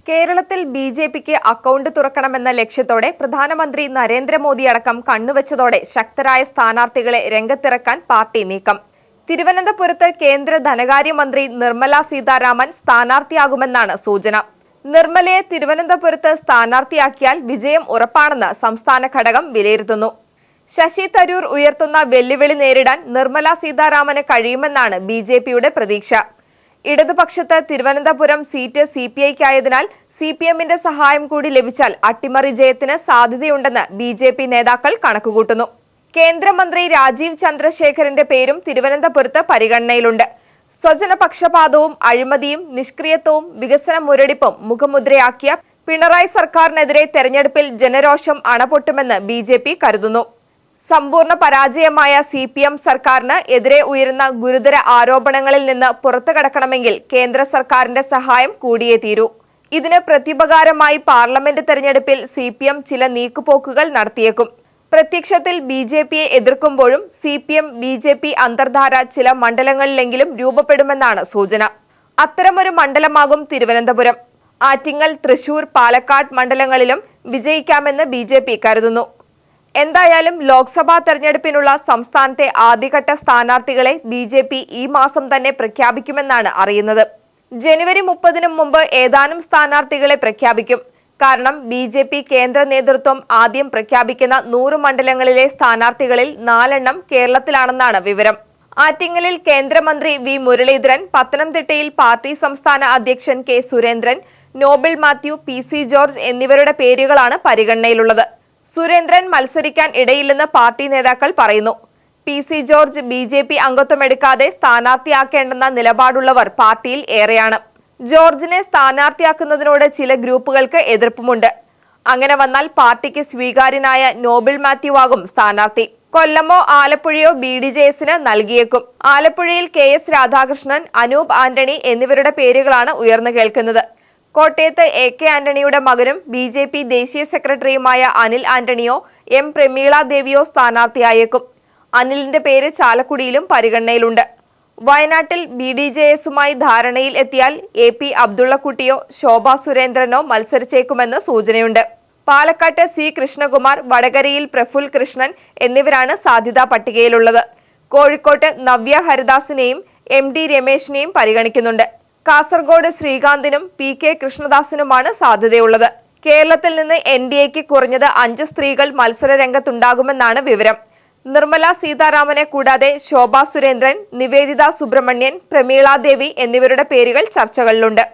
കേരളത്തിൽ ബി.ജെ.പിക്ക് അക്കൗണ്ട് തുറക്കണമെന്ന ലക്ഷ്യത്തോടെ പ്രധാനമന്ത്രി നരേന്ദ്രമോദി അടക്കം കണ്ണുവച്ചതോടെ ശക്തരായ സ്ഥാനാർത്ഥികളെ രംഗത്തിറക്കാൻ പാർട്ടി നീക്കം. തിരുവനന്തപുരത്ത് കേന്ദ്ര ധനകാര്യമന്ത്രി നിർമ്മല സീതാരാമൻ സ്ഥാനാർത്ഥിയാകുമെന്നാണ് സൂചന. നിർമ്മലയെ തിരുവനന്തപുരത്ത് സ്ഥാനാർത്ഥിയാക്കിയാൽ വിജയം ഉറപ്പാണെന്ന് സംസ്ഥാന ഘടകം വിലയിരുത്തുന്നു. ശശി തരൂർ ഉയർത്തുന്ന വെല്ലുവിളി നേരിടാൻ നിർമ്മല സീതാരാമന് കഴിയുമെന്നാണ് ബി.ജെ.പിയുടെ പ്രതീക്ഷ. ഇടതുപക്ഷത്ത് തിരുവനന്തപുരം സീറ്റ് CPIക്കായതിനാൽ CPMന്റെ സഹായം കൂടി ലഭിച്ചാൽ അട്ടിമറി ജയത്തിന് സാധ്യതയുണ്ടെന്ന് ബി.ജെ.പി നേതാക്കൾ കണക്കുകൂട്ടുന്നു. കേന്ദ്രമന്ത്രി രാജീവ് ചന്ദ്രശേഖറിന്റെ പേരും തിരുവനന്തപുരത്ത് പരിഗണനയിലുണ്ട്. സ്വജനപക്ഷപാതവും അഴിമതിയും നിഷ്ക്രിയത്വവും വികസന മുരടിപ്പും മുഖമുദ്രയാക്കിയ പിണറായി സർക്കാരിനെതിരെ തെരഞ്ഞെടുപ്പിൽ ജനരോഷം അണപൊട്ടുമെന്ന് ബി.ജെ.പി കരുതുന്നു. സമ്പൂർണ്ണ പരാജയമായ CPM സർക്കാരിന് എതിരെ ഉയരുന്ന ഗുരുതര ആരോപണങ്ങളിൽ നിന്ന് പുറത്തുകടക്കണമെങ്കിൽ കേന്ദ്ര സർക്കാരിന്റെ സഹായം കൂടിയേ തീരൂ. ഇതിന് പ്രത്യുപകാരമായി പാർലമെന്റ് തെരഞ്ഞെടുപ്പിൽ CPM ചില നീക്കുപോക്കുകൾ നടത്തിയേക്കും. പ്രത്യക്ഷത്തിൽ ബി.ജെ.പിയെ എതിർക്കുമ്പോഴും CPM-BJP അന്തർധാര ചില മണ്ഡലങ്ങളിലെങ്കിലും രൂപപ്പെടുമെന്നാണ് സൂചന. അത്തരമൊരു മണ്ഡലമാകും തിരുവനന്തപുരം. ആറ്റിങ്ങൽ, തൃശൂർ, പാലക്കാട് മണ്ഡലങ്ങളിലും വിജയിക്കാമെന്ന് ബി.ജെ.പി കരുതുന്നു. എന്തായാലും ലോക്സഭാ തെരഞ്ഞെടുപ്പിനുള്ള സംസ്ഥാനത്തെ ആദ്യഘട്ട സ്ഥാനാർത്ഥികളെ ബി.ജെ.പി ഈ മാസം തന്നെ പ്രഖ്യാപിക്കുമെന്നാണ് അറിയുന്നത്. ജനുവരി 30-ന് മുമ്പ് ഏതാനും സ്ഥാനാർത്ഥികളെ പ്രഖ്യാപിക്കും. കാരണം ബി.ജെ.പി കേന്ദ്ര നേതൃത്വം ആദ്യം പ്രഖ്യാപിക്കുന്ന 100 മണ്ഡലങ്ങളിലെ സ്ഥാനാർത്ഥികളിൽ 4 എണ്ണം കേരളത്തിലാണെന്നാണ് വിവരം. ആറ്റിങ്ങലിൽ കേന്ദ്രമന്ത്രി വി മുരളീധരൻ, പത്തനംതിട്ടയിൽ പാർട്ടി സംസ്ഥാന അധ്യക്ഷൻ K Surendran, Noble Mathew, PC George എന്നിവരുടെ പേരുകളാണ് പരിഗണനയിലുള്ളത്. സുരേന്ദ്രൻ മത്സരിക്കാൻ ഇടയില്ലെന്ന് പാർട്ടി നേതാക്കൾ പറയുന്നു. PC ജോർജ് ബി.ജെ.പി അംഗത്വമെടുക്കാതെ സ്ഥാനാർത്ഥിയാക്കേണ്ടെന്ന നിലപാടുള്ളവർ പാർട്ടിയിൽ ഏറെയാണ്. ജോർജിനെ സ്ഥാനാർത്ഥിയാക്കുന്നതിനോട് ചില ഗ്രൂപ്പുകൾക്ക് എതിർപ്പുമുണ്ട്. അങ്ങനെ വന്നാൽ പാർട്ടിക്ക് സ്വീകാര്യനായ നോബിൾ മാത്യു ആകും സ്ഥാനാർത്ഥി. കൊല്ലമോ ആലപ്പുഴയോ BDJS-ന് നൽകിയേക്കും. ആലപ്പുഴയിൽ KS രാധാകൃഷ്ണൻ, അനൂപ് ആന്റണി എന്നിവരുടെ പേരുകളാണ് ഉയർന്നു കേൾക്കുന്നത്. കോട്ടയത്ത് AK ആന്റണിയുടെ മകനും ബി.ജെ.പി ദേശീയ സെക്രട്ടറിയുമായ അനിൽ ആന്റണിയോ M പ്രമീള ദേവിയോ സ്ഥാനാർത്ഥിയായേക്കും. അനിലിന്റെ പേര് ചാലക്കുടിയിലും പരിഗണനയിലുണ്ട്. വയനാട്ടിൽ BDJS-യുമായി ധാരണയിൽ എത്തിയാൽ AP അബ്ദുള്ളക്കുട്ടിയോ ശോഭ സുരേന്ദ്രനോ മത്സരിച്ചേക്കുമെന്ന് സൂചനയുണ്ട്. പാലക്കാട്ട് C കൃഷ്ണകുമാർ, വടകരയിൽ പ്രഫുൽ കൃഷ്ണൻ എന്നിവരാണ് സാധ്യതാ പട്ടികയിലുള്ളത്. കോഴിക്കോട്ട് നവ്യ ഹരിദാസിനെയും MD രമേശിനെയും പരിഗണിക്കുന്നുണ്ട്. കാസർഗോഡ് ശ്രീകാന്തിനും PK കൃഷ്ണദാസിനുമാണ് സാധ്യതയുള്ളത്. കേരളത്തിൽ നിന്ന് NDAക്ക് കുറഞ്ഞത് 5 സ്ത്രീകൾ മത്സര രംഗത്തുണ്ടാകുമെന്നാണ് വിവരം. നിർമ്മല സീതാരാമനെ കൂടാതെ ശോഭ സുരേന്ദ്രൻ, നിവേദിത സുബ്രഹ്മണ്യൻ, പ്രമീള ദേവി എന്നിവരുടെ പേരുകൾ ചർച്ചകളിലുണ്ട്.